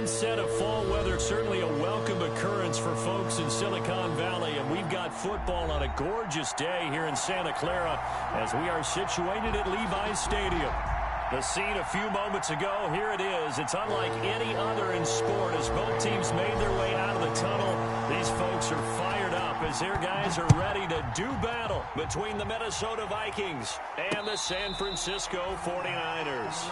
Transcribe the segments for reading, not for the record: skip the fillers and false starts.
onset of fall weather, certainly a welcome occurrence for folks in Silicon Valley, and we've got football on a gorgeous day here in Santa Clara as we are situated at Levi's Stadium. The scene a few moments ago, here it is. It's unlike any other in sport as both teams made their way out of the tunnel. These folks are fired up as their guys are ready to do battle between the Minnesota Vikings and the San Francisco 49ers.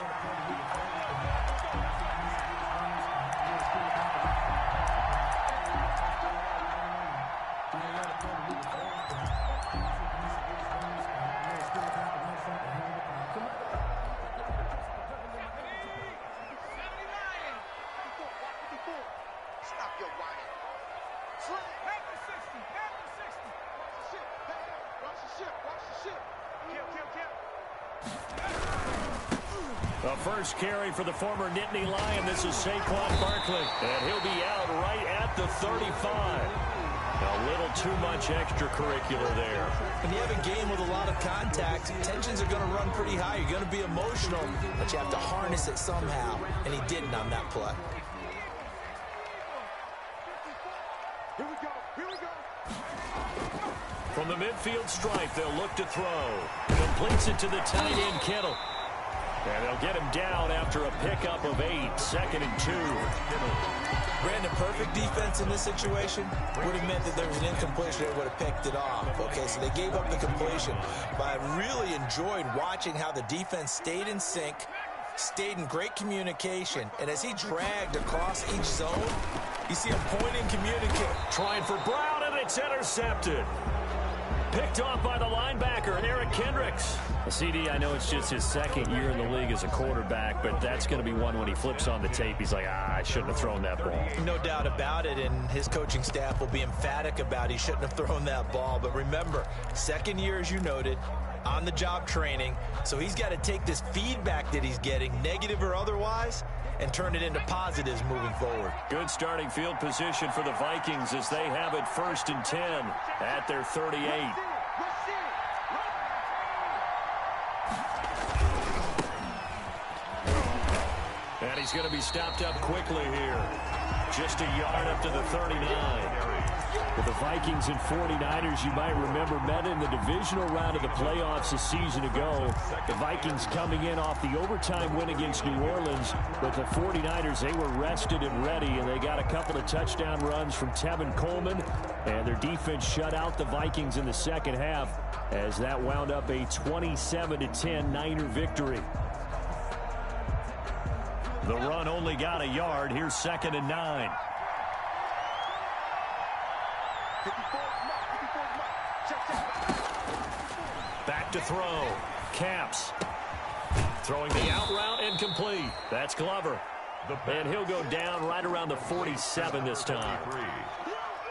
The first carry for the former Nittany Lion. This is Saquon Barkley, and he'll be out right at the 35. A little too much extracurricular there. When you have a game with a lot of contact, tensions are going to run pretty high. You're going to be emotional, but you have to harness it somehow, and he didn't on that play. Here we go. Here we go. From the midfield stripe, they'll look to throw. Completes it to the tight end, Kittle. And they'll get him down after a pickup of 8, 2nd and 2. Brandon, perfect defense in this situation would have meant that there was an incompletion that would have picked it off. Okay, so they gave up the completion. But I really enjoyed watching how the defense stayed in sync, stayed in great communication, and as he dragged across each zone, you see him pointing, communicating. Trying for Brown, and it's intercepted. Picked off by the linebacker, Eric Kendricks. CD, I know it's just his second year in the league as a quarterback, but that's going to be one when he flips on the tape. He's like, I shouldn't have thrown that ball. No doubt about it, and his coaching staff will be emphatic about he shouldn't have thrown that ball. But remember, second year, as you noted, on-the-job training, so he's got to take this feedback that he's getting, negative or otherwise, and turn it into positives moving forward. Good starting field position for the Vikings as they have it 1st and 10 at their 38. And he's going to be stopped up quickly here. Just a yard up to the 39. With the Vikings and 49ers, you might remember, met in the divisional round of the playoffs a season ago. The Vikings coming in off the overtime win against New Orleans. But the 49ers, they were rested and ready, and they got a couple of touchdown runs from Tevin Coleman. And their defense shut out the Vikings in the second half as that wound up a 27-10 Niner victory. The run only got a yard. Here's 2nd and 9. Back to throw. Camps. Throwing the out route, incomplete. That's Glover. And he'll go down right around the 47 this time.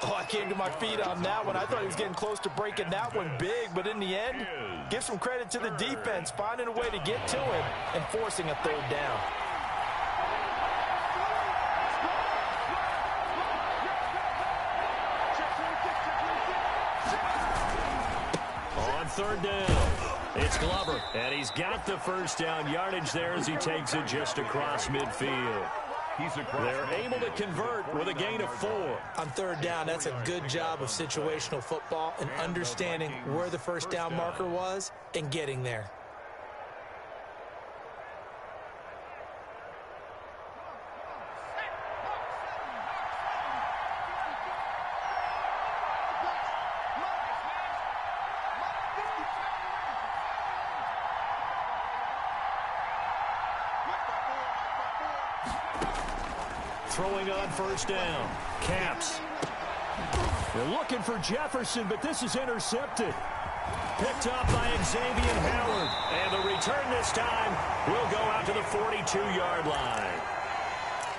Oh, I came to my feet on that one. I thought he was getting close to breaking that one big, but in the end, give some credit to the defense, finding a way to get to him and forcing a 3rd down. On 3rd down, it's Glover, and he's got the 1st down yardage there as he takes it just across midfield. They're able to convert with a gain of 4. On 3rd down, that's a good job of situational football and understanding where the 1st down marker was and getting there. Throwing on 1st down. Camps. They're looking for Jefferson, but this is intercepted. Picked up by Xavier Howard. And the return this time will go out to the 42-yard line.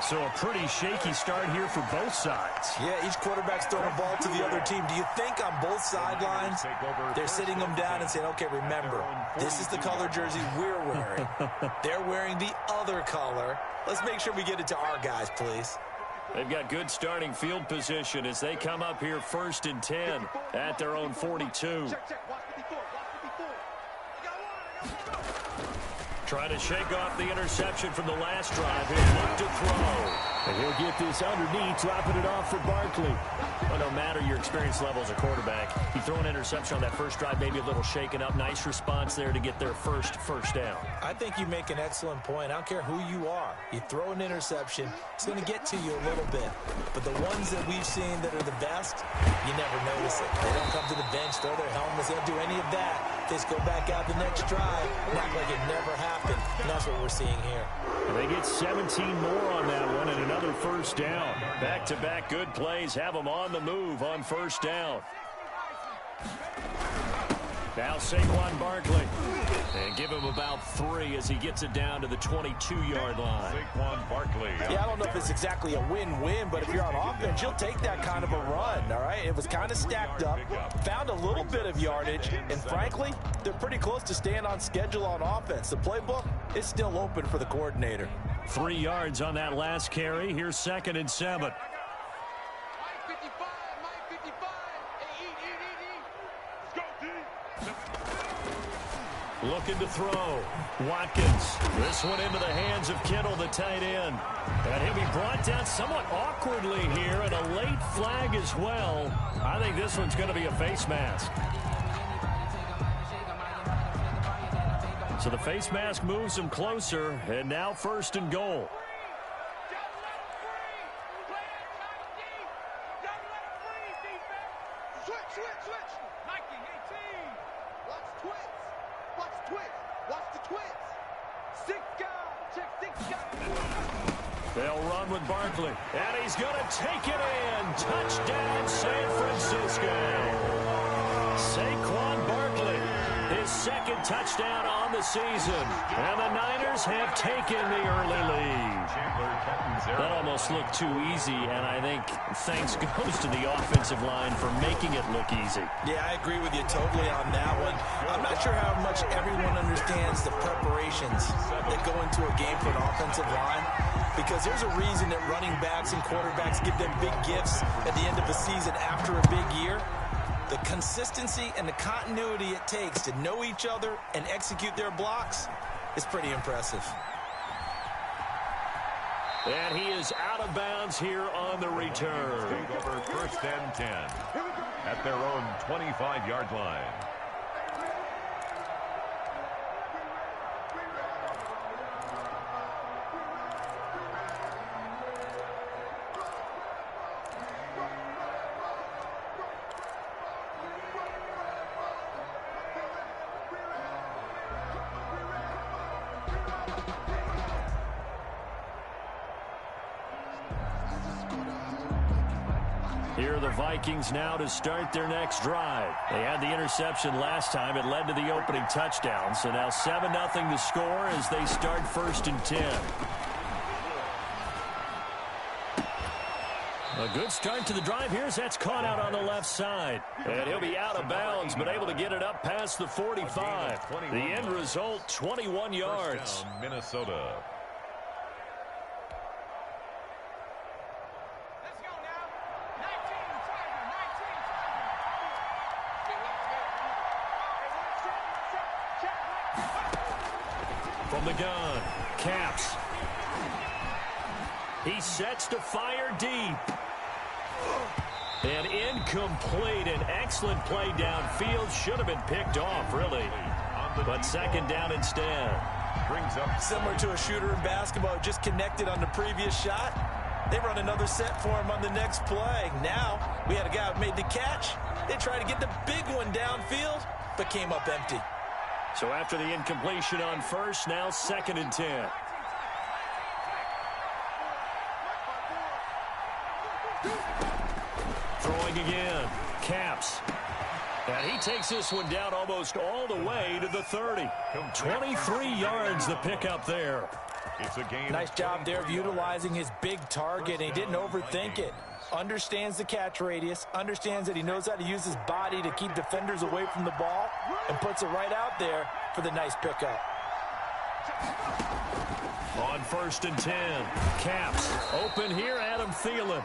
So a pretty shaky start here for both sides. Yeah, each quarterback's throwing a ball to the other team. Do you think on both sidelines they're sitting them down and saying, okay, remember, this is the color jersey we're wearing. They're wearing the other color. Let's make sure we get it to our guys, please. They've got good starting field position as they come up here 1st and 10 at their own 42. Trying to shake off the interception from the last drive. He'll look to throw. And he'll get this underneath, dropping it off for Barkley. Well, no matter your experience level as a quarterback, you throw an interception on that first drive, maybe a little shaken up. Nice response there to get their first down. I think you make an excellent point. I don't care who you are. You throw an interception, it's going to get to you a little bit. But the ones that we've seen that are the best, you never notice it. They don't come to the bench, throw their helmets, they don't do any of that. They just go back out the next drive and act like it never happened. And that's what we're seeing here. And they get 17 more on that one and another first down. Back-to-back good plays have them on the move on first down. Now Saquon Barkley. And give him about 3 as he gets it down to the 22-yard line. Saquon Barkley. Yeah, I don't know if it's exactly a win-win, but if you're on offense, you'll take that kind of a run, all right? It was kind of stacked up, found a little bit of yardage, and frankly, they're pretty close to staying on schedule on offense. The playbook is still open for the coordinator. 3 yards on that last carry. Here's 2nd and 7. Looking to throw. Watkins. This one into the hands of Kittle, the tight end. And he'll be brought down somewhat awkwardly here, and a late flag as well. I think this one's going to be a face mask. So the face mask moves him closer, and now 1st and goal. They'll run with Barkley, and he's going to take it in. Touchdown, San Francisco. Saquon Barkley, his 2nd touchdown on the season. And the Niners have taken the early lead. That almost looked too easy, and I think thanks goes to the offensive line for making it look easy. Yeah, I agree with you totally on that one. I'm not sure how much everyone understands the preparations that go into a game for an offensive line, because there's a reason that running backs and quarterbacks give them big gifts at the end of a season after a big year. The consistency and the continuity it takes to know each other and execute their blocks is pretty impressive. And he is out of bounds here on the return. Over 1st and 10 at their own 25-yard line. Here are the Vikings now to start their next drive. They had the interception last time. It led to the opening touchdown. So now 7-0 to score as they start 1st and 10. A good start to the drive here as that's caught out on the left side. And he'll be out of bounds, but able to get it up past the 45. The end result, 21 yards. Down, Minnesota. From the gun, Caps. He sets to fire deep. And incomplete. An excellent play downfield. Should have been picked off, really. But 2nd down instead. Brings up similar to a shooter in basketball, just connected on the previous shot. They run another set for him on the next play. Now, we had a guy who made the catch. They tried to get the big one downfield, but came up empty. So after the incompletion on 1st, now 2nd and 10. Throwing again. Caps. And he takes this one down almost all the way to the 30. 23 yards the pickup there. It's a game. Nice job there of utilizing his big target. He didn't overthink it. Understands the catch radius, understands that he knows how to use his body to keep defenders away from the ball, and puts it right out there for the nice pickup. On 1st and 10, Caps open here, Adam Thielen.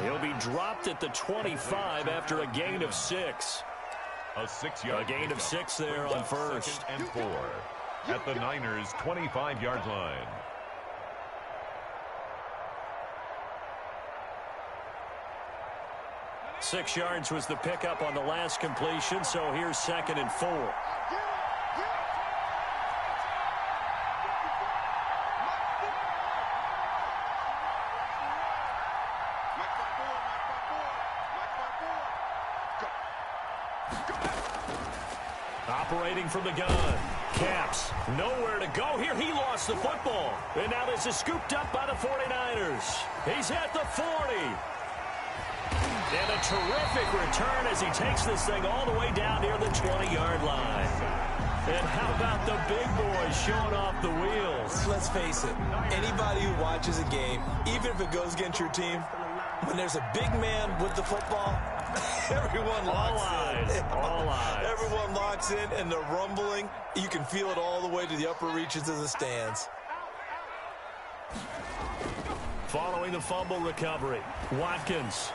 He'll be dropped at the 25 after a gain of 6. A 6-yard gain of 6 there on 1st. And 4. at the Niners' 25-yard line. Six yards was the pickup on the last completion, so here's 2nd and 4. Operating from the gun. Caps, nowhere to go here. He lost the football. And now this is scooped up by the 49ers. He's at the 40. And a terrific return as he takes this thing all the way down near the 20-yard line. And how about the big boys showing off the wheels? Let's face it, anybody who watches a game, even if it goes against your team, when there's a big man with the football, everyone locks in. All eyes. Everyone locks in, and the rumbling, you can feel it all the way to the upper reaches of the stands. Following the fumble recovery, Watkins.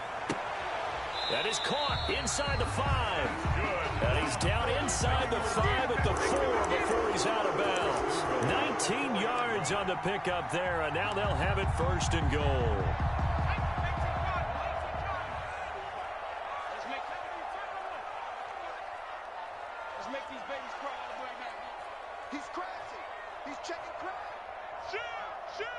That is caught inside the 5. And he's down inside the 5 at the 4 before he's out of bounds. 19 yards on the pickup there, and now they'll have it 1st and goal. Let's make these babies cry right now. He's crazy. He's checking crowd. Shoot!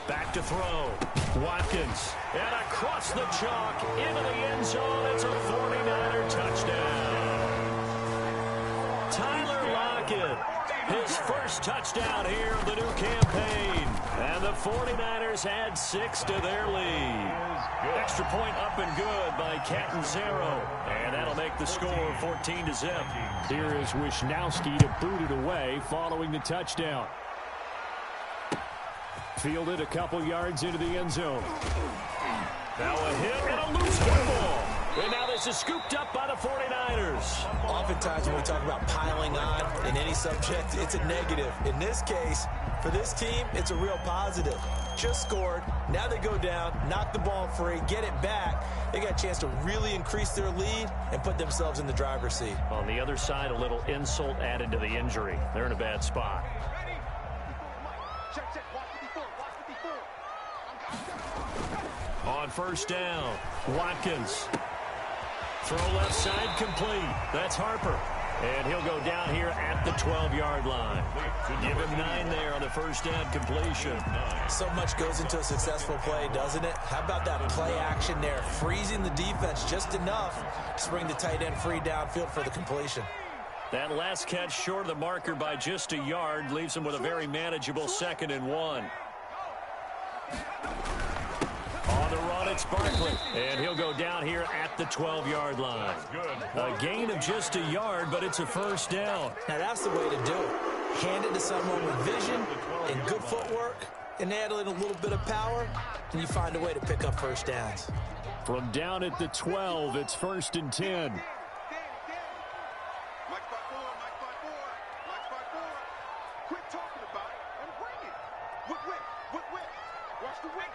Back to throw. Watkins. And across the chalk into the end zone. It's a 49er touchdown. Tyler Lockett. His first touchdown here of the new campaign. And the 49ers add 6 to their lead. Extra point up and good by Catanzaro. And that'll make the score 14-zip. Here is Wisnowski to boot it away following the touchdown. Fielded a couple yards into the end zone. Now a hit and a loose football. And now this is scooped up by the 49ers. Oftentimes when we talk about piling on in any subject, it's a negative. In this case, for this team, it's a real positive. Just scored. Now they go down, knock the ball free, get it back. They got a chance to really increase their lead and put themselves in the driver's seat. On the other side, a little insult added to the injury. They're in a bad spot. On 1st down, Watkins. Throw left side complete. That's Harper. And he'll go down here at the 12-yard line. Give him 9 there on the 1st down completion. So much goes into a successful play, doesn't it? How about that play action there? Freezing the defense just enough to bring the tight end free downfield for the completion. That last catch short of the marker by just a yard leaves him with a very manageable 2nd and 1. On the run, it's Barkley. And he'll go down here at the 12-yard line. A gain of just a yard, but it's a 1st down. Now, that's the way to do it. Hand it to someone with vision and good footwork and add in a little bit of power, and you find a way to pick up 1st downs. From down at the 12, it's 1st and 10. Quit talking about it and bring it. Whip. Watch the whip.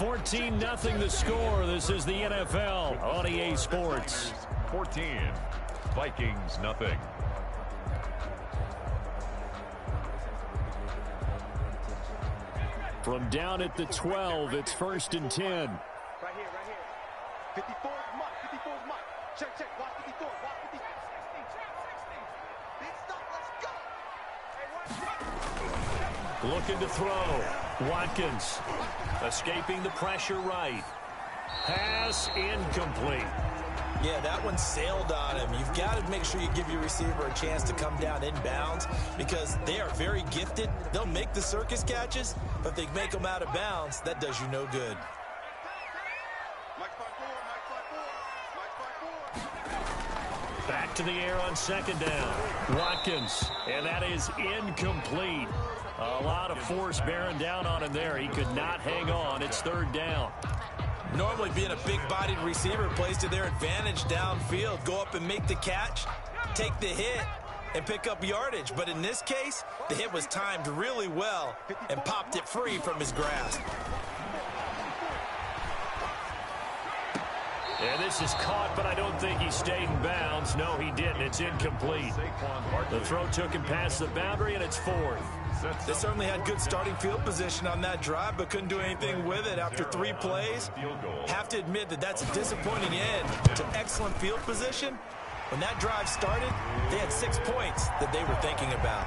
14-0 the score. This is the NFL on EA Sports. 14. Vikings, nothing. From down at the 12, it's 1st and 10. Right here. 54 is Mike. 54 is Mike. Check. Watch 54. Watch 54. 16. Big stop. Let's go. Looking to throw. Watkins escaping the pressure right. Pass incomplete. Yeah, that one sailed on him. You've got to make sure you give your receiver a chance to come down inbounds because they are very gifted. They'll make the circus catches, but if they make them out of bounds, that does you no good. Back to the air on 2nd down. Watkins, and that is incomplete. A lot of force bearing down on him there. He could not hang on. It's 3rd down. Normally being a big-bodied receiver plays to their advantage downfield. Go up and make the catch, take the hit, and pick up yardage. But in this case, the hit was timed really well and popped it free from his grasp. And this is caught, but I don't think he stayed in bounds. No, he didn't. It's incomplete. The throw took him past the boundary, and it's fourth. They certainly had good starting field position on that drive, but couldn't do anything with it after 3 plays. Have to admit that that's a disappointing end to excellent field position. When that drive started, they had 6 points that they were thinking about.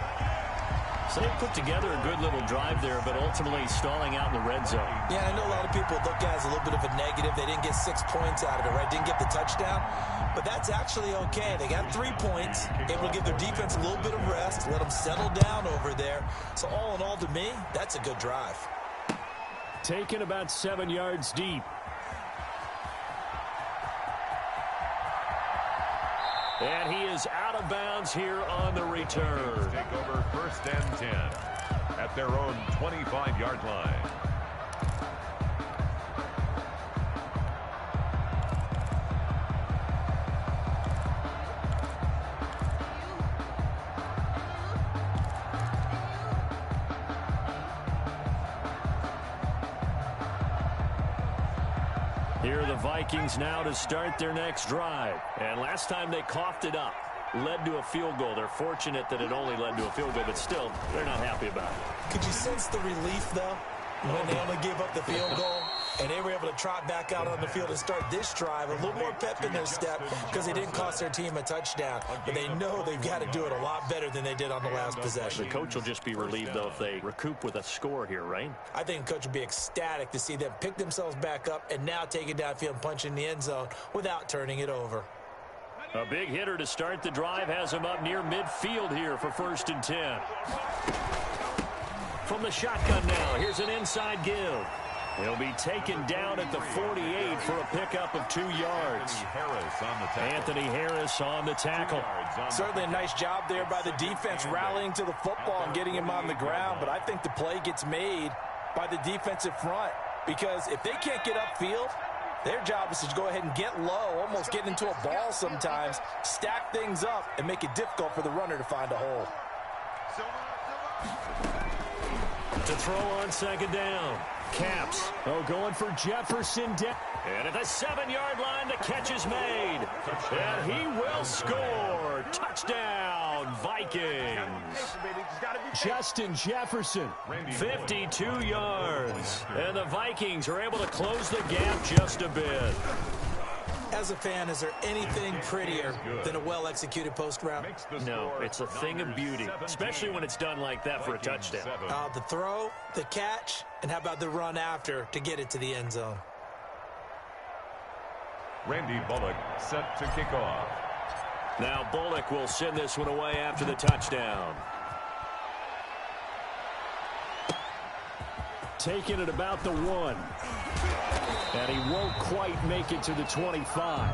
So they put together a good little drive there, but ultimately stalling out in the red zone. Yeah, I know a lot of people look at it as a little bit of a negative. They didn't get 6 points out of it, right? Didn't get the touchdown. But that's actually okay. They got 3 points, able to give their defense a little bit of rest, let them settle down over there. So all in all, to me, that's a good drive. Taken about 7 yards deep. And he is out of bounds here on the return. Take over 1st and 10 at their own 25-yard line. Here are the Vikings now to start their next drive. And last time they coughed it up, led to a field goal. They're fortunate that it only led to a field goal, but still, they're not happy about it. Could you sense the relief, though, when they only gave up the field goal and they were able to trot back out on the field and start this drive? A little more pep in their step because they didn't cost their team a touchdown. But they know they've got to do it a lot better than they did on the last possession. The coach will just be relieved, though, if they recoup with a score here, right? I think the coach will be ecstatic to see them pick themselves back up and now take it downfield and punch in the end zone without turning it over. A big hitter to start the drive has him up near midfield here for 1st and 10. From the shotgun now, here's an inside give. He'll be taken down at the 48 for a pickup of 2 yards. Anthony Harris on the tackle. Certainly a nice job there by the defense rallying to the football and getting him on the ground, but I think the play gets made by the defensive front because if they can't get upfield, their job is to go ahead and get low, almost get into a ball sometimes, stack things up, and make it difficult for the runner to find a hole. To throw on 2nd down. Caps. Going for Jefferson. And at the 7-yard line, the catch is made. And he will score. Touchdown, Vikings. Justin Jefferson, 52 yards. And the Vikings are able to close the gap just a bit. As a fan, is there anything prettier than a well-executed post route? No, it's a thing of beauty, especially when it's done like that for a touchdown. The throw, the catch, and how about the run after to get it to the end zone? Randy Bullock set to kick off. Now Bullock will send this one away after the touchdown. Taking it about the 1. And he won't quite make it to the 25.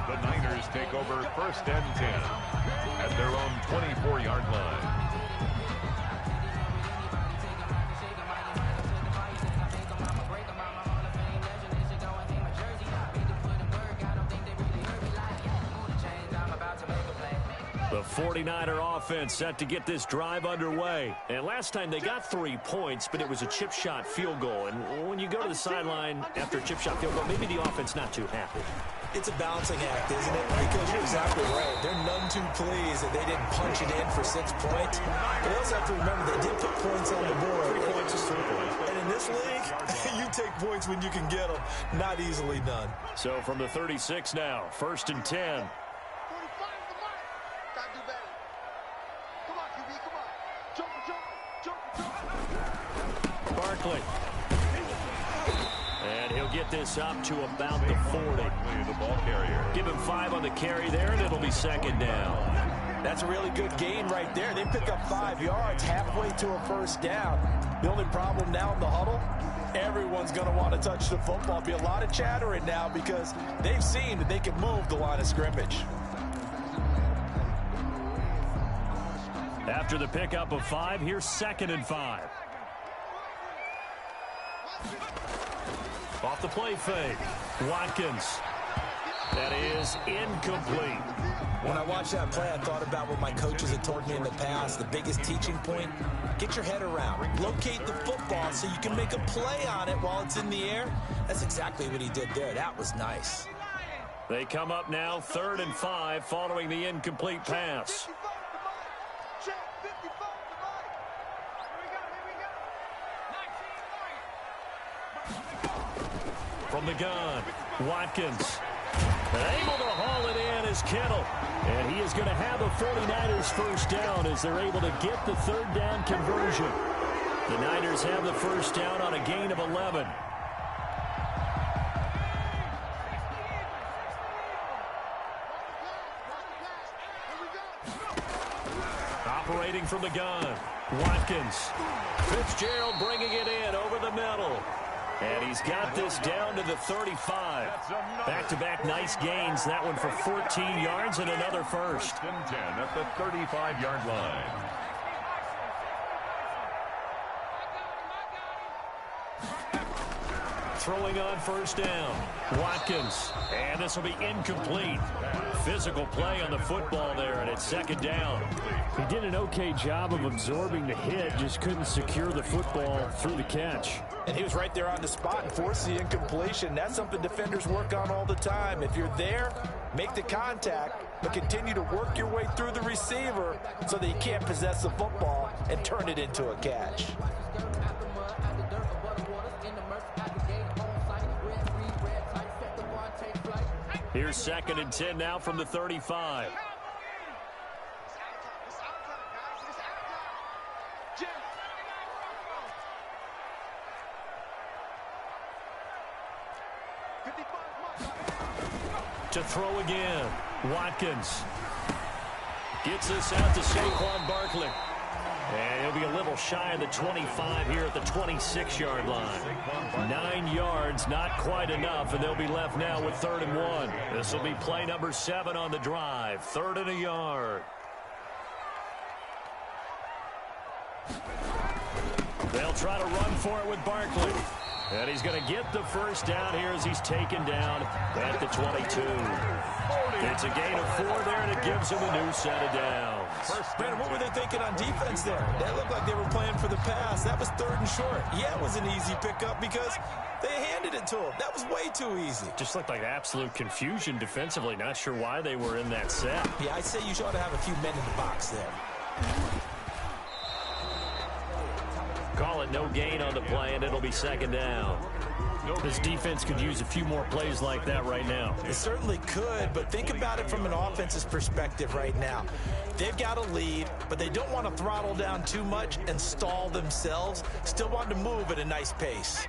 The Niners take over 1st and 10 at their own 24-yard line. The 49er offense set to get this drive underway. And last time they got 3 points, but it was a chip shot field goal. And when you go to the sideline after a chip shot field goal, maybe the offense not too happy. It's a balancing act, isn't it? Because you're exactly right. They're none too pleased that they didn't punch it in for 6 points. But they also have to remember they did put points on the board. 3 points is 3 points. And in this league, you take points when you can get them. Not easily done. So from the 36 now, 1st and 10. Barkley. And he'll get this up to about the 40. The ball carrier. Give him 5 on the carry there, and it'll be 2nd down. That's a really good gain right there. They pick up 5 yards halfway to a 1st down. The only problem now in the huddle, everyone's going to want to touch the football. Be a lot of chattering now because they've seen that they can move the line of scrimmage. After the pickup of 5, here's 2nd and 5. Off the play fake. Watkins. That is incomplete. When I watched that play, I thought about what my coaches had told me in the past. The biggest teaching point, get your head around. Locate the football so you can make a play on it while it's in the air. That's exactly what he did there. That was nice. They come up now 3rd and 5 following the incomplete pass. From the gun, Watkins. Able to haul it in is Kittle. And he is going to have a 49ers first down as they're able to get the 3rd down conversion. The Niners have the first down on a gain of 11. Operating from the gun, Watkins. Fitzgerald bringing it in over the middle. And he's got this down to the 35. Back-to-back nice gains. That one for 14 yards and another first. 1st and 10 at the 35-yard line. Throwing on first down, Watkins. And this will be incomplete. Physical play on the football there, and it's 2nd down. He did an okay job of absorbing the hit, just couldn't secure the football through the catch. And he was right there on the spot and forced the incompletion. That's something defenders work on all the time. If you're there, make the contact, but continue to work your way through the receiver so that you can't possess the football and turn it into a catch. Here's 2nd and 10 now from the 35. To throw again, Watkins. Gets this out to Saquon Barkley. And he'll be a little shy of the 25 here at the 26-yard line. 9 yards, not quite enough, and they'll be left now with 3rd and 1. This will be play number 7 on the drive. 3rd and a yard. They'll try to run for it with Barkley. And he's going to get the first down here as he's taken down at the 22. It's a gain of 4 there, and it gives him a new set of downs. Brandon, what were they thinking on defense there? That looked like they were playing for the pass. That was 3rd and short. Yeah, it was an easy pickup because they handed it to him. That was way too easy. Just looked like absolute confusion defensively. Not sure why they were in that set. Yeah, I'd say you ought to have a few men in the box there. Call it no gain on the play, and it'll be 2nd down. This defense could use a few more plays like that right now. It certainly could, but think about it from an offense's perspective right now. They've got a lead, but they don't want to throttle down too much and stall themselves. Still want to move at a nice pace.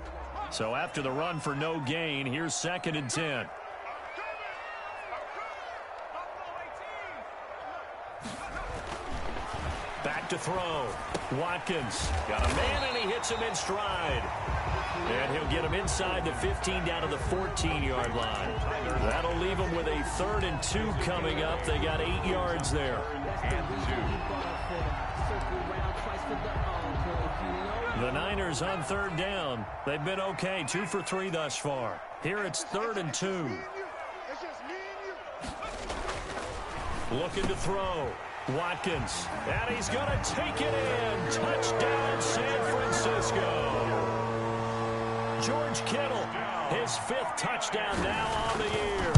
So after the run for no gain, here's 2nd and 10. Back to throw. Watkins got a man, and he hits him in stride. And he'll get him inside the 15 down to the 14-yard line. That'll leave him with a 3rd and 2 coming up. They got 8 yards there. The Niners on 3rd down. They've been okay, 2 for 3 thus far. Here it's 3rd and 2. Looking to throw. Watkins. And he's going to take it in. Touchdown, San Francisco. George Kittle, his 5th touchdown now on the year.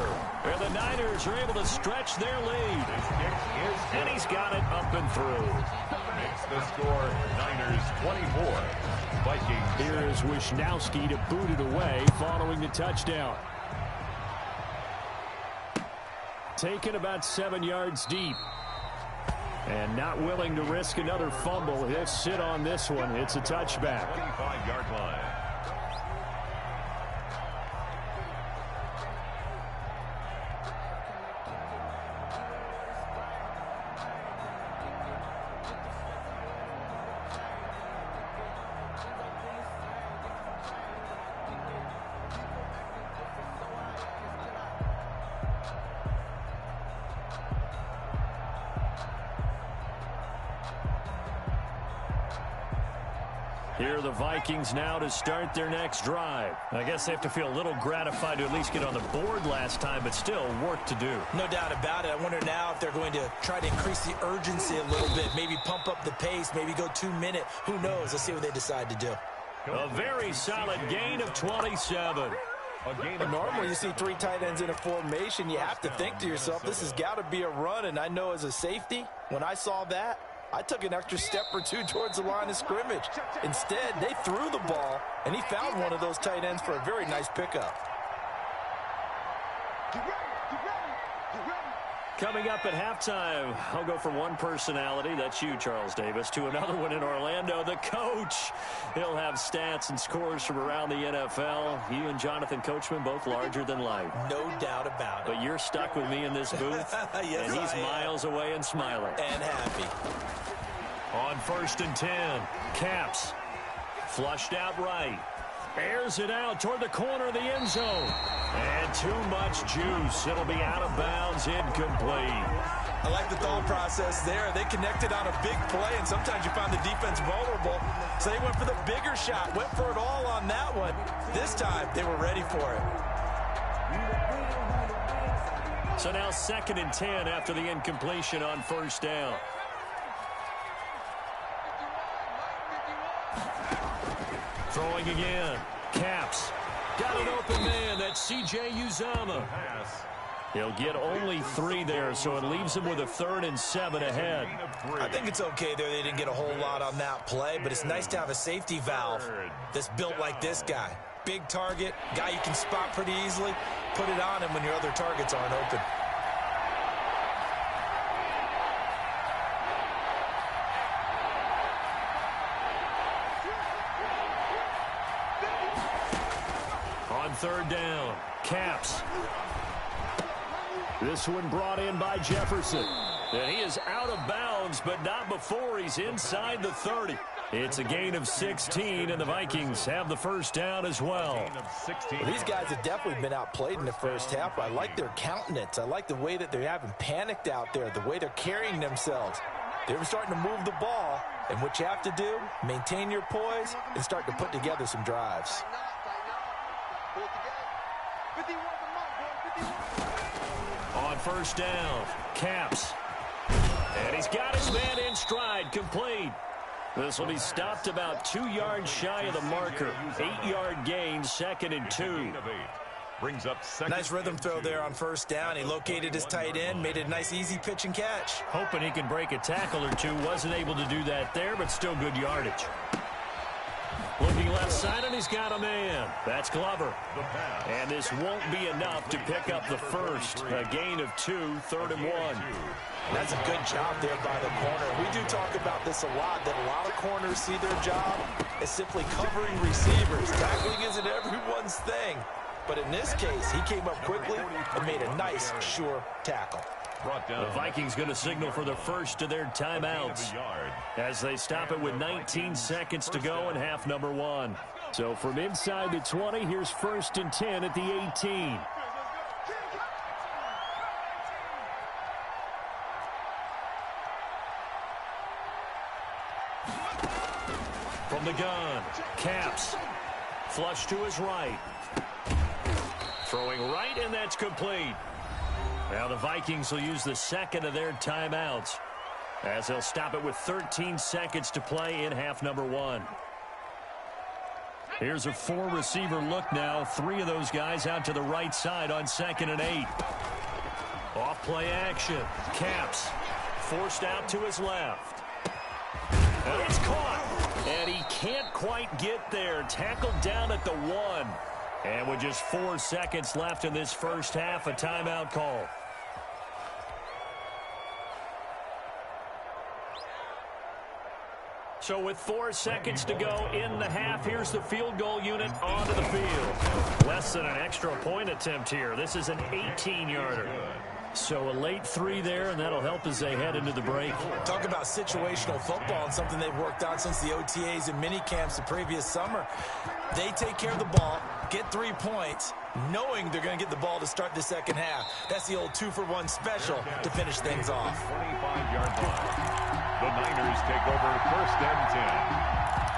And the Niners are able to stretch their lead. And he's got it up and through. Makes the score Niners 24. Vikings. Here is Wisnowski to boot it away following the touchdown. Taken about 7 yards deep. And not willing to risk another fumble. He'll sit on this one. It's a touchback. 25-yard line. Here are the Vikings now to start their next drive. I guess they have to feel a little gratified to at least get on the board last time, but still work to do. No doubt about it. I wonder now if they're going to try to increase the urgency a little bit, maybe pump up the pace, maybe go 2-minute. Who knows? Let's see what they decide to do. A very solid gain of 27. But normally you see 3 tight ends in a formation, you have to think to yourself, this has got to be a run. And I know as a safety, when I saw that, I took an extra step or 2 towards the line of scrimmage. Instead, they threw the ball, and he found one of those tight ends for a very nice pickup. Coming up at halftime, I'll go from one personality, that's you, Charles Davis, to another one in Orlando, the coach. He'll have stats and scores from around the NFL. You and Jonathan Coachman, both larger than life. No doubt about it. But you're stuck with me in this booth, yes, and he's miles away and smiling. And happy. On 1st and 10, Caps. Flushed out right. Airs it out toward the corner of the end zone. And too much juice. It'll be out of bounds, incomplete. I like the thought process there. They connected on a big play, and sometimes you find the defense vulnerable. So they went for the bigger shot, went for it all on that one. This time, they were ready for it. So now 2nd and 10 after the incompletion on 1st down. Throwing again. Caps. Got an open man. That's C.J. Uzama. He'll get only 3 there, so it leaves him with a 3rd and 7 ahead. I think it's okay there. They didn't get a whole lot on that play, but it's nice to have a safety valve that's built like this guy. Big target, guy you can spot pretty easily. Put it on him when your other targets aren't open. On 3rd down, Caps. This one brought in by Jefferson. And he is out of bounds, but not before he's inside the 30. It's a gain of 16, and the Vikings have the 1st down as well. These guys have definitely been outplayed in the first half. I like their countenance. I like the way that they haven't panicked out there, the way they're carrying themselves. They're starting to move the ball, and what you have to do, maintain your poise and start to put together some drives. On 1st down, Caps. And he's got his man in stride, complete. This will be stopped about 2 yards shy of the marker. 8-yard gain, 2nd and 2. Brings up second. Nice rhythm throw there on 1st down. He located his tight end, made it a nice easy pitch and catch. Hoping he can break a tackle or 2. Wasn't able to do that there, but still good yardage. Looking left side, and he's got a man. That's Glover. And this won't be enough to pick up the 1st. A gain of 2, 3rd and 1. That's a good job there by the corner. We do talk about this a lot, that a lot of corners see their job as simply covering receivers. Tackling isn't everyone's thing. But in this case, he came up quickly and made a nice, sure tackle. The Vikings going to signal for the first of their timeouts as they stop it with 19 seconds to go in half number 1. So from inside the 20, here's 1st and 10 at the 18. From the gun, Caps. Flush to his right. Throwing right, and that's complete. Now the Vikings will use the 2nd of their timeouts as they'll stop it with 13 seconds to play in half number 1. Here's a 4-receiver look now. 3 of those guys out to the right side on 2nd and 8. Off play action. Caps forced out to his left. And it's caught. And he can't quite get there. Tackled down at the 1. And with just 4 seconds left in this first half, a timeout call. So with 4 seconds to go in the half, here's the field goal unit onto the field. Less than an extra point attempt here. This is an 18-yarder. So a late 3 there, and that'll help as they head into the break. Talk about situational football and something they've worked on since the OTAs and mini camps the previous summer. They take care of the ball, get 3 points, knowing they're going to get the ball to start the second half. That's the old 2-for-1 special to finish things off. 25-yard line. The Niners take over 1st and 10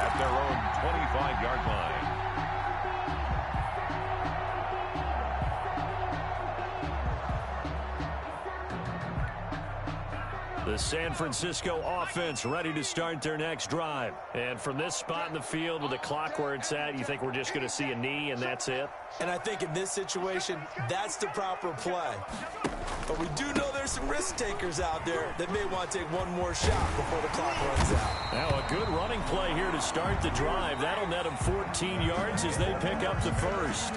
at their own 25-yard line. The San Francisco offense ready to start their next drive. And from this spot in the field with the clock where it's at, you think we're just going to see a knee and that's it? And I think in this situation, that's the proper play. But we do know there's some risk takers out there that may want to take one more shot before the clock runs out. Now a good running play here to start the drive. That'll net them 14 yards as they pick up the first.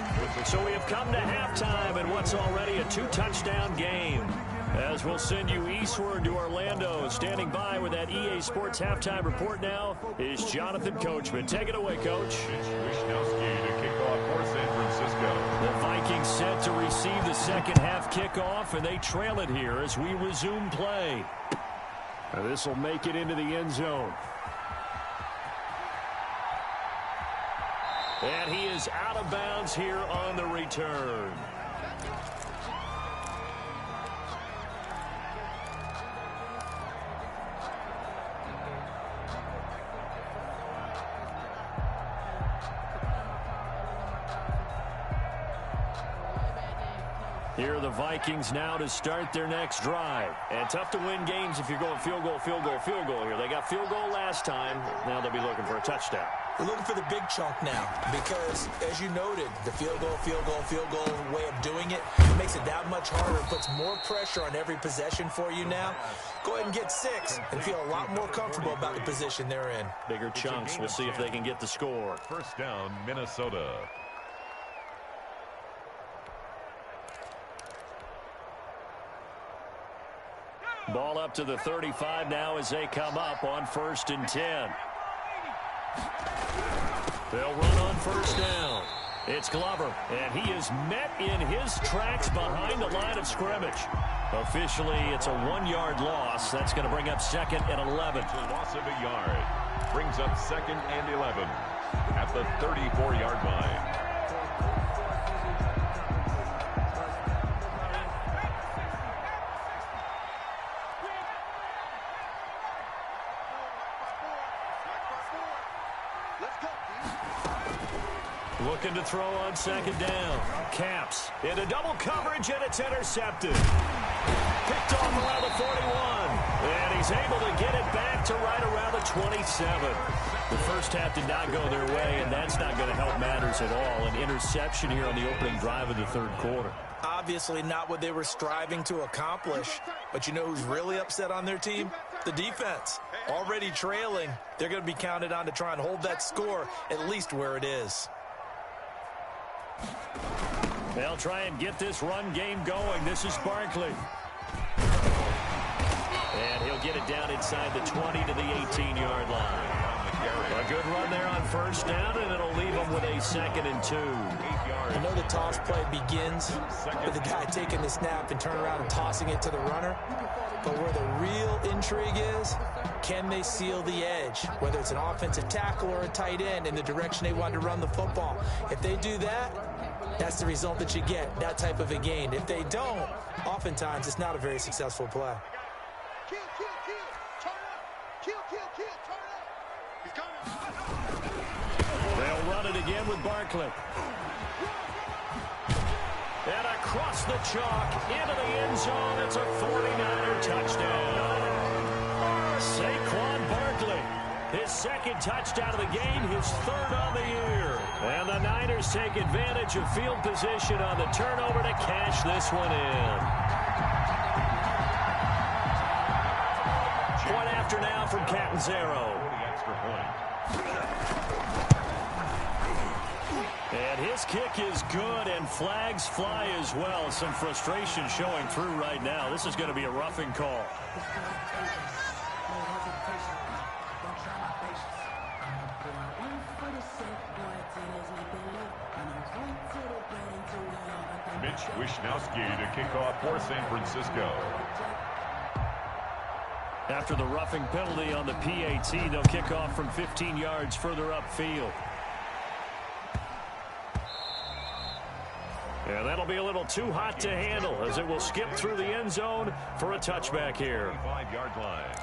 So we have come to halftime in what's already a 2-touchdown game. As we'll send you eastward to Orlando. Standing by with that EA Sports halftime report now is Jonathan Coachman. Take it away, Coach. Wisnowski to kick off for San Francisco. The Vikings set to receive the second half kickoff, and they trail it here as we resume play. This will make it into the end zone. And he is out of bounds here on the return. Here are the Vikings now to start their next drive. And tough to win games if you're going field goal, field goal, field goal here. They got field goal last time. Now they'll be looking for a touchdown. We're looking for the big chunk now because, as you noted, the field goal way of doing it makes it that much harder. It puts more pressure on every possession for you now. Go ahead and get 6 and feel a lot more comfortable about the position they're in. Bigger chunks. We'll see if they can get the score. First down, Minnesota. Ball up to the 35 now as they come up on 1st and 10. They'll run on first down. It's Glover, and he is met in his tracks behind the line of scrimmage. Officially, it's a 1-yard loss. That's going to bring up 2nd and 11. Loss of a yard. Brings up 2nd and 11 at the 34-yard line. Looking to throw on 2nd down. Caps into double coverage, and it's intercepted. Picked off around the 41. And he's able to get it back to right around the 27. The first half did not go their way, and that's not going to help matters at all. An interception here on the opening drive of the 3rd quarter. Obviously not what they were striving to accomplish. But you know who's really upset on their team? The defense. Already trailing. They're going to be counted on to try and hold that score at least where it is. They'll try and get this run game going. This is Barkley. And he'll get it down inside the 20 to the 18-yard line. A good run there on first down, and it'll leave them with a 2nd and 2. I know the toss play begins with the guy taking the snap and turning around and tossing it to the runner. But where the real intrigue is, can they seal the edge? Whether it's an offensive tackle or a tight end in the direction they want to run the football. If they do that, that's the result that you get, that type of a gain. If they don't, oftentimes it's not a very successful play. Kill, kill, kill. Turn up. Kill, kill, kill. Turn up. He's coming. They'll run it again with Barkley. And across the chalk into the end zone. It's a 49er touchdown. Saquon Barkley. His 2nd touchdown of the game, his 3rd on the year. And the Niners take advantage of field position on the turnover to cash this one in. Point after now from Catanzaro. And his kick is good, and flags fly as well. Some frustration showing through right now. This is going to be a roughing call. Mitch Wishnowski to kick off for San Francisco. After the roughing penalty on the PAT, they'll kick off from 15 yards further upfield. And that'll be a little too hot to handle as it will skip through the end zone for a touchback here. 5-yard line.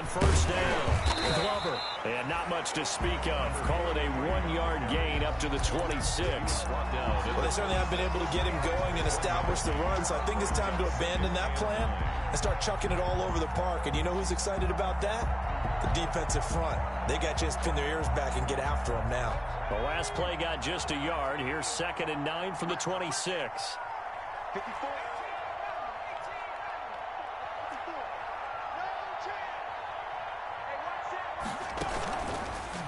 first down. Glover. And not much to speak of. Call it a 1-yard gain up to the 26. Well, they certainly haven't been able to get him going and establish the run, so I think it's time to abandon that plan and start chucking it all over the park. And you know who's excited about that? The defensive front. They got to just pin their ears back and get after him now. The last play got just a yard. Here's 2nd and 9 from the 26. 54.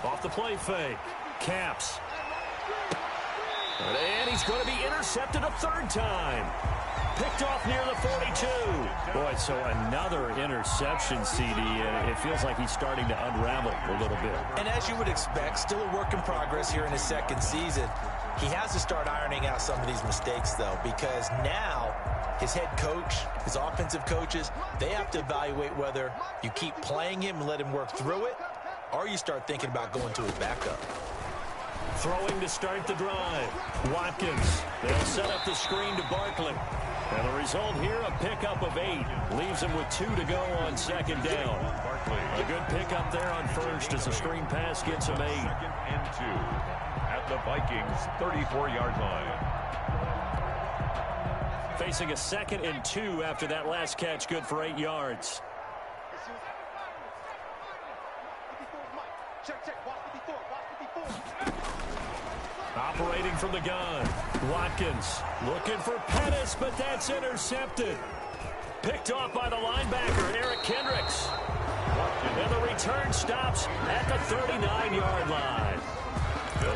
Off the play fake. Caps. And he's going to be intercepted a 3rd time. Picked off near the 42. Boy, so another interception, CD, and it feels like he's starting to unravel a little bit. And as you would expect, still a work in progress here in his 2nd season. He has to start ironing out some of these mistakes, though, because now his head coach, his offensive coaches, they have to evaluate whether you keep playing him and let him work through it, or you start thinking about going to his backup. Throwing to start the drive. Watkins. They'll set up the screen to Barkley. And the result here, a pickup of 8. Leaves him with 2 to go on 2nd down. A good pickup there on 1st as the screen pass gets him 8. 2nd and 2 at the Vikings' 34-yard line. Facing a 2nd and 2 after that last catch, good for 8 yards. Operating from the gun. Watkins looking for Pettis, but that's intercepted. Picked off by the linebacker, Eric Kendricks. And the return stops at the 39-yard line.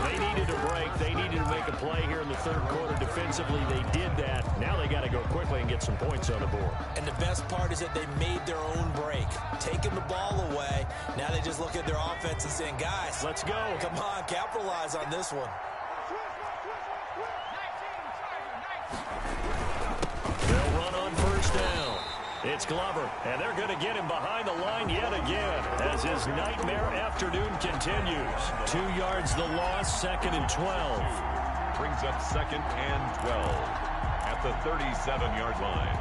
They needed a break. They needed to make a play here in the 3rd quarter. Defensively, they did that. Now they got to go quickly and get some points on the board. And the best part is that they made their own break. Taking the ball away. Now they just look at their offense and saying, guys, let's go. Come on, capitalize on this one. They'll run on 1st down. It's Glover, and they're going to get him behind the line yet again as his nightmare afternoon continues. 2 yards the loss, 2nd and 12. Brings up 2nd and 12 at the 37-yard line.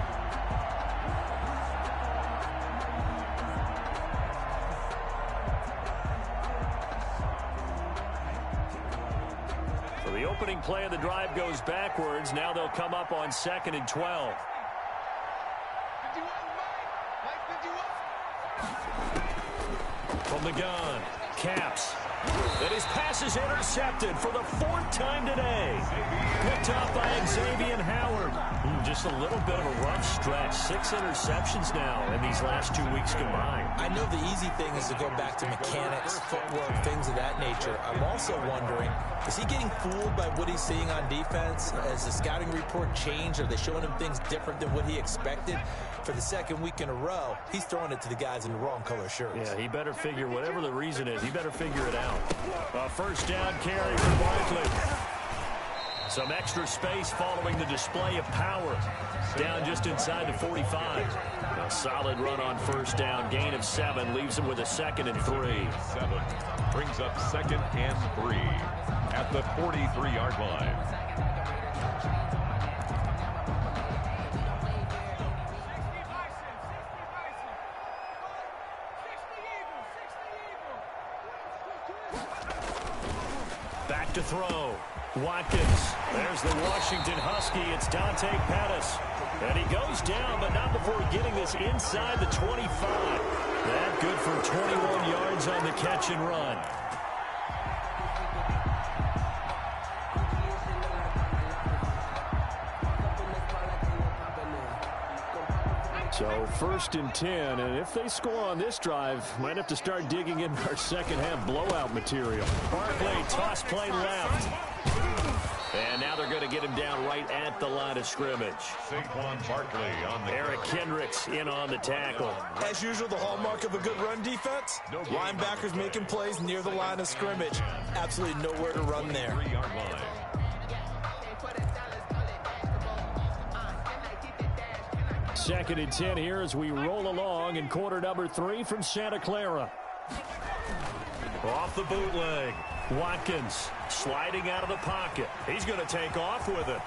So the opening play of the drive goes backwards. Now they'll come up on 2nd and 12. From the gun, Caps. And his pass is intercepted for the 4th time today. Picked off by Xavier Howard. Just a little bit of a rough stretch. 6 interceptions now in these last 2 weeks combined. I know the easy thing is to go back to mechanics, footwork, things of that nature. I'm also wondering, is he getting fooled by what he's seeing on defense? Has the scouting report changed? Are they showing him things different than what he expected? For the 2nd week in a row, he's throwing it to the guys in the wrong color shirts. Yeah, he better figure, whatever the reason is, he better figure it out. A 1st down carry for Barkley. Some extra space following the display of power. Down just inside the 45. A solid run on 1st down. Gain of 7 leaves him with a 2nd and 3. 7 brings up 2nd and 3 at the 43-yard line. Back to throw. Watkins. There's the Washington Husky. It's Dante Pettis. And he goes down, but not before getting this inside the 25. That good for 21 yards on the catch and run. So 1st and 10, and if they score on this drive, might have to start digging in our 2nd half blowout material. Barkley, toss play left. And now they're going to get him down right at the line of scrimmage. Saquon Barkley on the Eric Kendricks in on the tackle. As usual, the hallmark of a good run defense, linebackers making plays near the line of scrimmage. Absolutely nowhere to run there. 3-yard line. Second and 10 here as we roll along in quarter number 3 from Santa Clara. Off the bootleg. Watkins sliding out of the pocket. He's going to take off with it.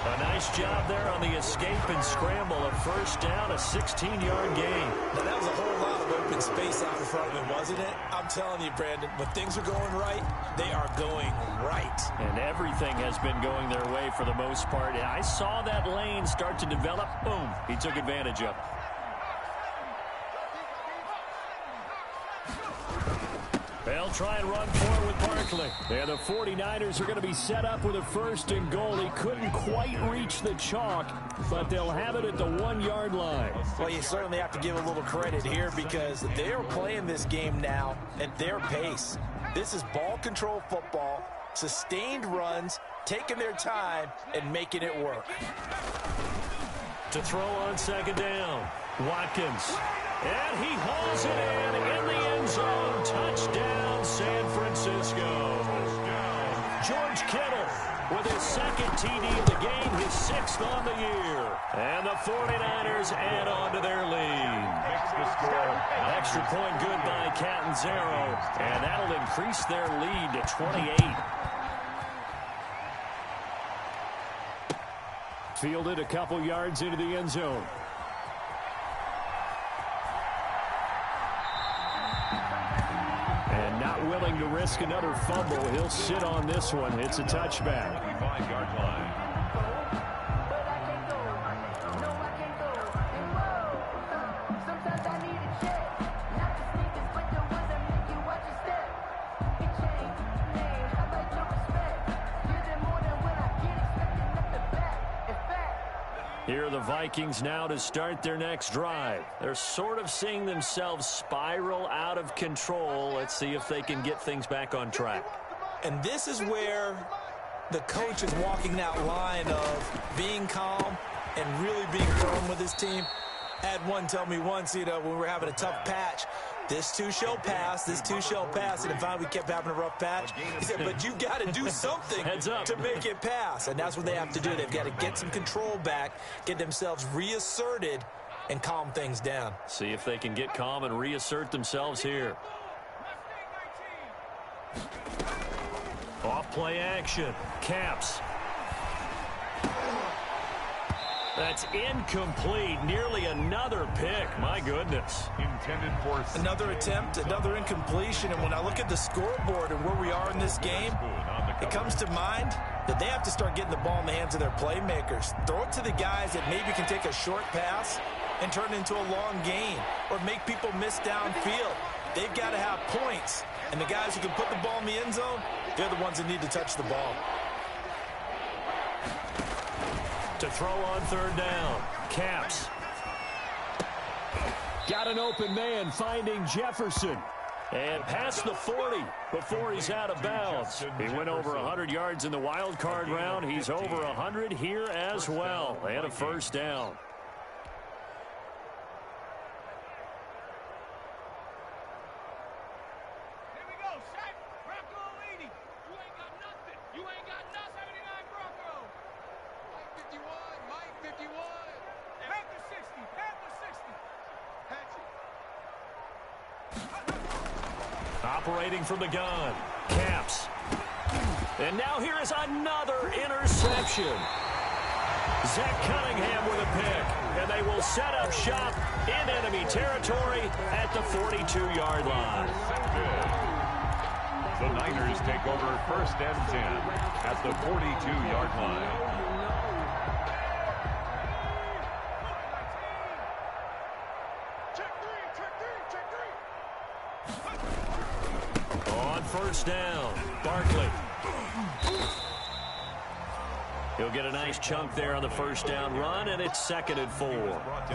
A nice job there on the escape and scramble. A first down, a 16-yard gain. Now, that was a whole lot of open space out in front of him, wasn't it? I'm telling you, Brandon, when things are going right, they are going right. And everything has been going their way for the most part. I saw that lane start to develop. Boom. He took advantage of it. They'll try and run for it with Barkley. And the 49ers are going to be set up with a 1st and goal. He couldn't quite reach the chalk, but they'll have it at the 1-yard line. Well, you certainly have to give a little credit here because they're playing this game now at their pace. This is ball control football, sustained runs, taking their time, and making it work. To throw on 2nd down, Watkins. And he hauls it in the end zone. Touchdown, San Francisco. George Kittle with his 2nd TD of the game, his 6th on the year. And the 49ers add on to their lead. Extra point good by Catanzaro, and that'll increase their lead to 28. Fielded a couple yards into the end zone. And not willing to risk another fumble. He'll sit on this one. It's a touchback. 5-yard line. Here are the Vikings now to start their next drive. They're sort of seeing themselves spiral out of control. Let's see if they can get things back on track. And this is where the coach is walking that line of being calm and really being firm with his team. I had one tell me once, when we were having a tough patch, this too shall pass, this too shall pass. And finally we kept having a rough patch. He said, but you got to do something to make it pass. And that's what they have to do. They've got to get some control back, get themselves reasserted, and calm things down. See if they can get calm and reassert themselves here. Off play action. Caps. That's incomplete. Nearly another pick. My goodness. Intended for another attempt, another incompletion. And when I look at the scoreboard and where we are in this game, it comes to mind that they have to start getting the ball in the hands of their playmakers. Throw it to the guys that maybe can take a short pass and turn it into a long gain or make people miss downfield. They've got to have points. And the guys who can put the ball in the end zone, they're the ones that need to touch the ball. To throw on 3rd down. Caps. Got an open man finding Jefferson. And past the 40 before he's out of bounds. He went over 100 yards in the wild card round. He's over 100 here as well. And a 1st down. Operating from the gun. Caps. And now here is another interception. Zach Cunningham with a pick. And they will set up shop in enemy territory at the 42-yard line. The Niners take over 1st and 10 at the 42-yard line. On 1st down, Barkley. He'll get a nice chunk there on the 1st down run, and it's 2nd and 4.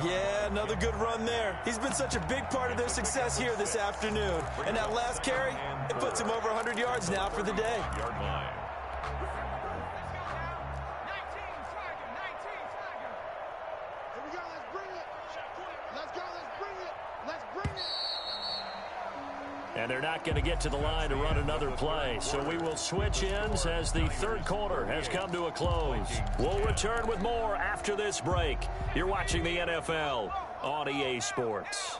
Yeah, another good run there. He's been such a big part of their success here this afternoon. And that last carry, it puts him over 100 yards now for the day. Yard line. And they're not going to get to the line to run another play. So we will switch ends as the 3rd quarter has come to a close. We'll return with more after this break. You're watching the NFL on EA Sports.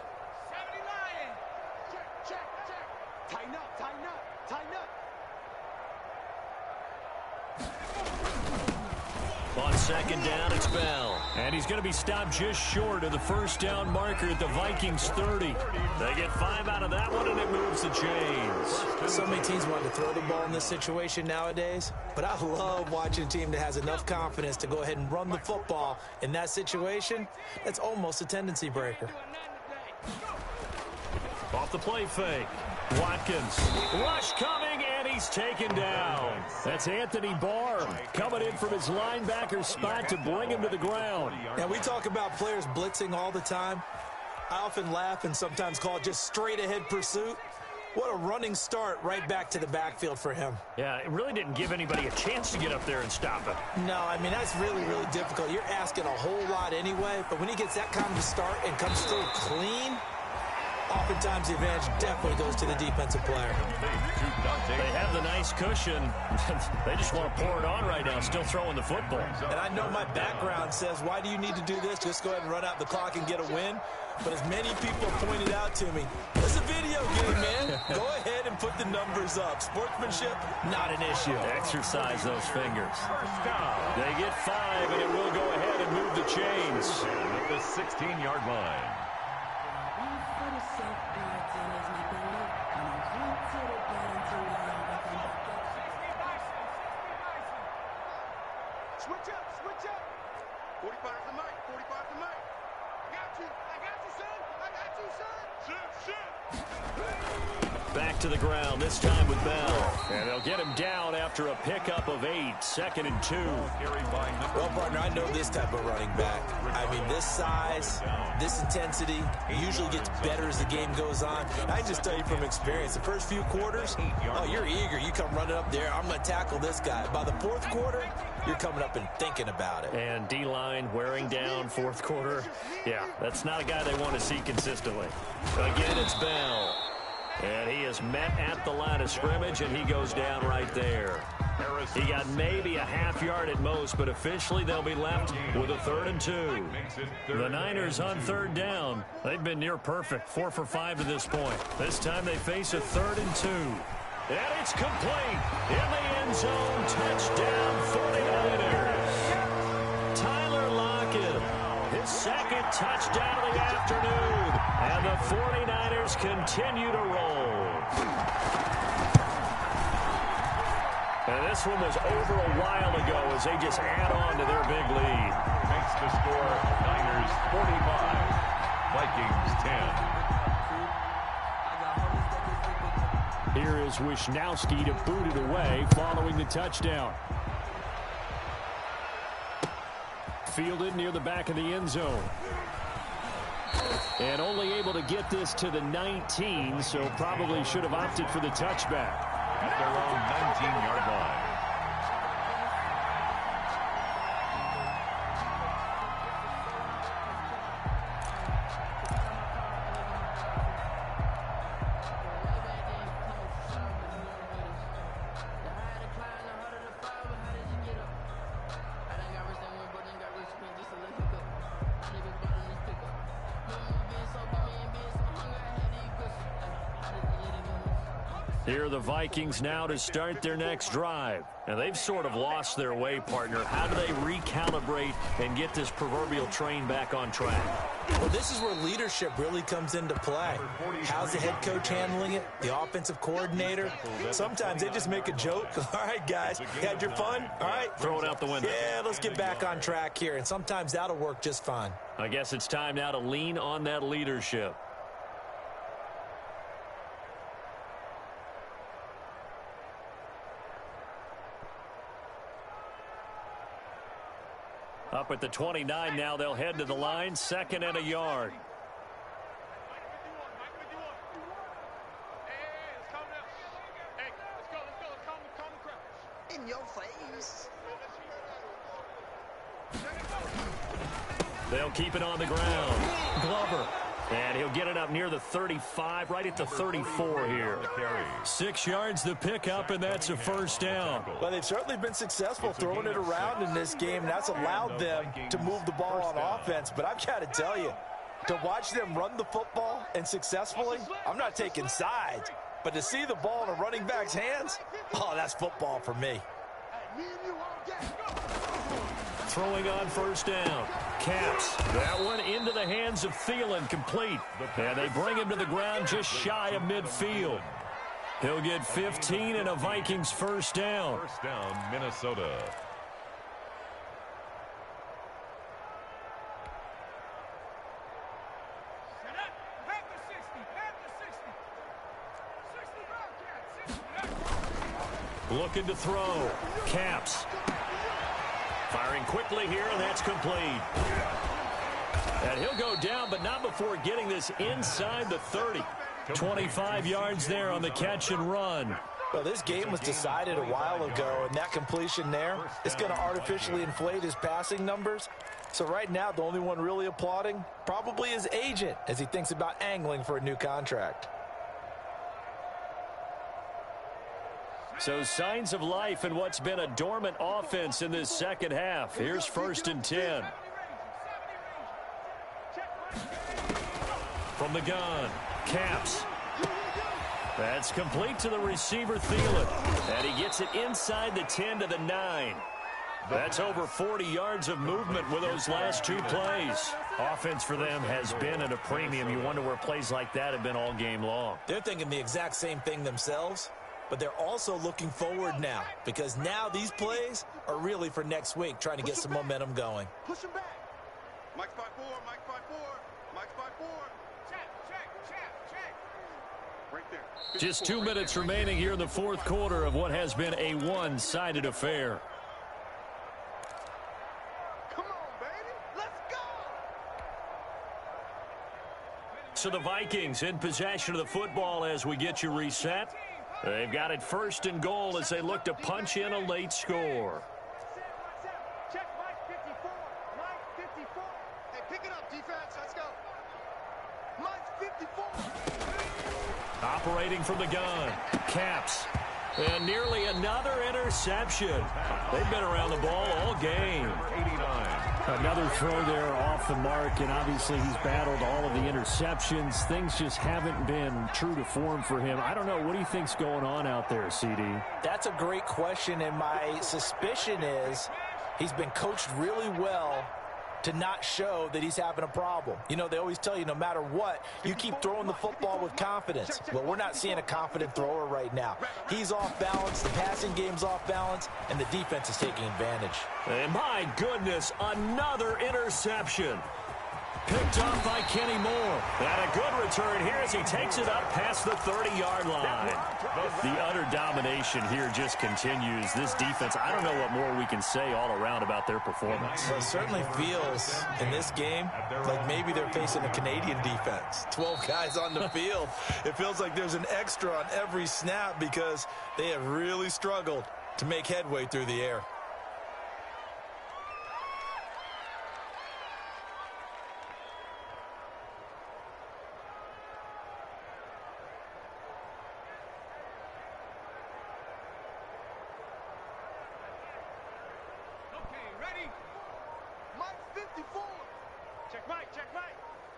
Tighten up, tighten up, tighten up. On second down, it's Bell. And he's going to be stopped just short of the first down marker at the Vikings 30. They get 5 out of that one, and it moves the chains. So many teams want to throw the ball in this situation nowadays, but I love watching a team that has enough confidence to go ahead and run the football in that situation. That's almost a tendency breaker. Off the play fake. Watkins. Rush coming, and he's taken down. That's Anthony Barr coming in from his linebacker spot to bring him to the ground. Now, we talk about players blitzing all the time. I often laugh and sometimes call it just straight-ahead pursuit. What a running start right back to the backfield for him. Yeah, it really didn't give anybody a chance to get up there and stop him. No, I mean, that's really, really difficult. You're asking a whole lot anyway, but when he gets that kind of a start and comes through clean, oftentimes the advantage definitely goes to the defensive player. They have the nice cushion. They just want to pour it on right now, still throwing the football. And I know my background says, why do you need to do this? Just go ahead and run out the clock and get a win. But as many people have pointed out to me, it's a video game, man. Go ahead and put the numbers up. Sportsmanship, not an issue. Exercise those fingers. They get 5, and it will go ahead and move the chains. At the 16-yard line. Switch up. 45 to Mike, 45 to Mike. I got you, son. Shit. Back to the ground, this time with Bell. And they'll get him down after a pickup of 8, 2nd and 2. Well, partner, I know this type of running back. I mean, this size, this intensity, usually gets better as the game goes on. I can just tell you from experience, the first few quarters, oh, you're eager. You come running up there, I'm going to tackle this guy. By the fourth quarter, you're coming up and thinking about it. And D-line wearing down fourth quarter. Yeah, that's not a guy they want to see consistently. Again, it's Bell. And he is met at the line of scrimmage, and he goes down right there. He got maybe a half yard at most, but officially they'll be left with a 3rd and 2. The Niners on 3rd down. They've been near perfect, 4 for 5 to this point. This time they face a 3rd and 2. And it's complete in the end zone. Touchdown, 49ers. Tyler Lockett, his 2nd touchdown of the afternoon. And the 49ers continue to roll. And this one was over a while ago as they just add on to their big lead. Makes the score Niners 45, Vikings 10. Here is Wisnowski to boot it away following the touchdown. Fielded near the back of the end zone. And only able to get this to the 19, so probably should have opted for the touchback. At their own 19-yard line. Here are the Vikings now to start their next drive. And they've sort of lost their way, partner. How do they recalibrate and get this proverbial train back on track? Well, this is where leadership really comes into play. How's the head coach handling it? The offensive coordinator? Sometimes they just make a joke. All right, guys, you had your fun? All right. Throw it out the window. Yeah, let's get back on track here. And sometimes that'll work just fine. I guess it's time now to lean on that leadership. Up at the 29 now, they'll head to the line, 2nd and a yard. In your face. They'll keep it on the ground. Glover. And he'll get it up near the 35, right at the 34 here. 6 yards the pickup, and that's a first down. Well, they've certainly been successful throwing it around in this game, and that's allowed them to move the ball on offense. But I've got to tell you, to watch them run the football and successfully, I'm not taking sides, but to see the ball in a running back's hands, oh, that's football for me. throwing on first down. Caps that one into the hands of Thielen, complete. And they bring him to the ground just shy of midfield. He'll get 15 and a Vikings first down. First down, Minnesota. Looking to throw. Caps. Firing quickly here, and that's complete. And he'll go down, but not before getting this inside the 30. 25 yards there on the catch and run. Well, this game was decided a while ago, and that completion there is going to artificially inflate his passing numbers. So right now, the only one really applauding probably his agent as he thinks about angling for a new contract. So signs of life in what's been a dormant offense in this second half. Here's 1st and 10. From the gun, Caps. That's complete to the receiver, Thielen. And he gets it inside the 10 to the 9. That's over 40 yards of movement with those last two plays. Offense for them has been at a premium. You wonder where plays like that have been all game long. They're thinking the exact same thing themselves, but they're also looking forward now because now these plays are really for next week, trying to get some momentum going. Push him back. Mike's 5-4, Mike's 5-4, Mike's 5-4. Check. Right there. Just 2 minutes remaining here in the fourth quarter of what has been a one-sided affair. Come on, baby. Let's go. So the Vikings in possession of the football as we get you reset. They've got it 1st and goal as they look to punch in a late score. Check Mike 54. Mike 54. Hey, pick it up, defense. Let's go. Mike 54. Operating from the gun. Caps. And nearly another interception. They've been around the ball all game. 89. Another throw there off the mark, and obviously he's battled all of the interceptions. Things just haven't been true to form for him. I don't know. What do you think's going on out there, CD? That's a great question, and my suspicion is he's been coached really well to not show that he's having a problem. You know, they always tell you no matter what, you keep throwing the football with confidence. Well, we're not seeing a confident thrower right now. He's off balance, the passing game's off balance, and the defense is taking advantage. And my goodness, another interception. Picked up by Kenny Moore. And a good return here as he takes it up past the 30-yard line. The utter domination here just continues. This defense, I don't know what more we can say all around about their performance. Well, it certainly feels in this game like maybe they're facing a Canadian defense. 12 guys on the field. It feels like there's an extra on every snap because they have really struggled to make headway through the air.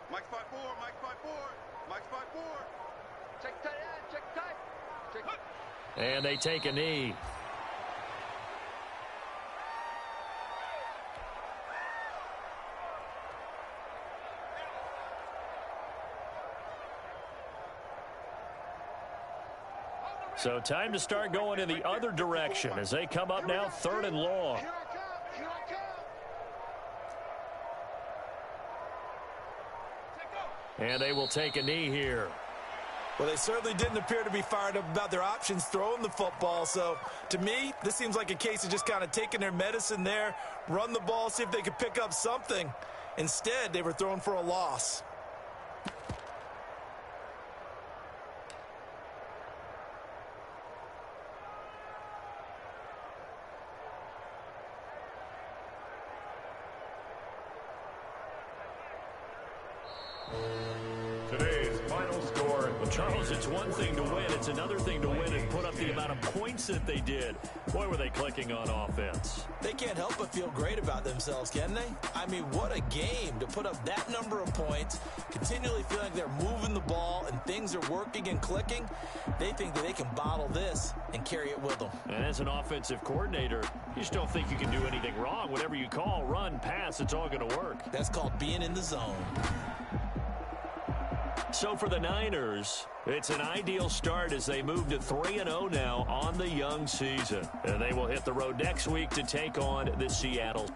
Mike's 5-4, Mike's 5-4, Mike's 5-4. Check tight end, check tight. Check. And they take a knee. So time to start going in the other direction as they come up now 3rd and long. Here I come, here I come. And they will take a knee here. Well, they certainly didn't appear to be fired up about their options throwing the football. So, to me, this seems like a case of just kind of taking their medicine there, run the ball, see if they could pick up something. Instead, they were throwing for a loss. Today's final score, Charles, it's one thing to win. It's another thing to win and put up the amount of points that they did. Boy, were they clicking on offense. They can't help but feel great about themselves, can they? I mean, what a game to put up that number of points, continually feel like they're moving the ball and things are working and clicking. They think that they can bottle this and carry it with them. And as an offensive coordinator, you just don't think you can do anything wrong. Whatever you call, run, pass, it's all going to work. That's called being in the zone. So for the Niners, it's an ideal start as they move to 3-0 now on the young season. And they will hit the road next week to take on the Seattle